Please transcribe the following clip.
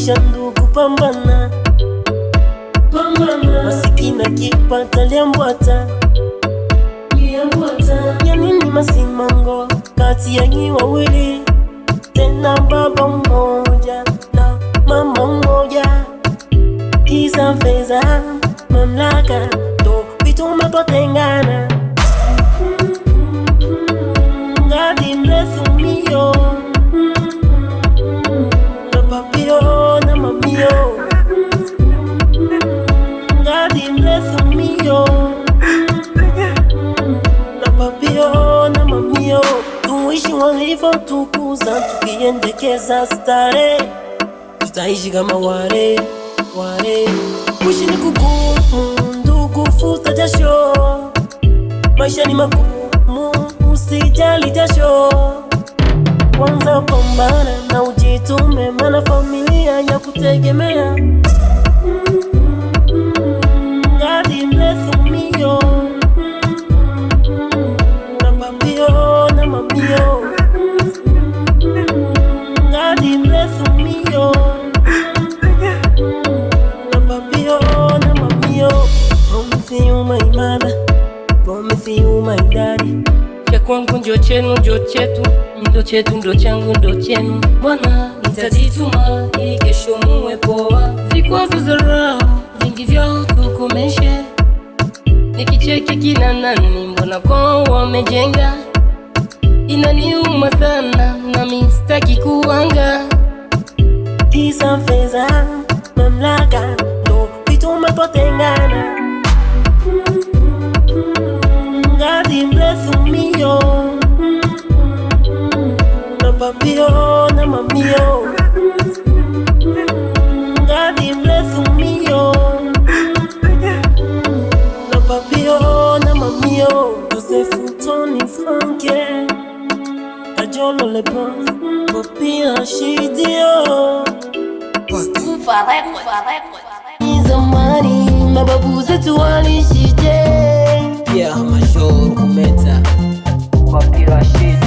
Fundisha ndugu pambana, masikini akipata liambwata. Ya nini masimango kati ya nyi wawili, tena baba mmoja na mama mmoja? Kisa fedha, mamlaka, ndo vituma twatengana. Ngadi mrefu mio na papio na mamio. Ngadi mrefu mio na papio na mamio. Tuishi walivyo tukuza, tukiendekeza stare, tutaishi kama wale. Kuishi ni kugumu, ndugu futa jasho. Maisha ni magumu, usijali jasho. Kwanza pambana na ujitume, maana familia ya kutegemea. Ngadi mrefu mio na papio na mamio. Ngadi mrefu mio na papio na mamio. Promise you my mother, promise you my daddy. Cha kwangu ndio chenu, ndio chetu, ndio chetu, ndio changu, ndio chenu. Bwana nitajituma ili kesho muwe poa. Vikwazo za roho vingi vyao tukomeshe. Nikicheki kina nani, mbona kwao wamejenga. Inaniuma sana nami sitaki kuanga. Kisa fedha, mamlaka, ndo vituma twatengana. Ngadi mrefu mio na papio na mamio. Ngadi mrefu mio na papio na mamio. Joseph Tony Franke, Ajolo Le Bon, Papi Rashidio. Zamani mababu zetu walishije. Pia Major Kumeta, Papi Rashid.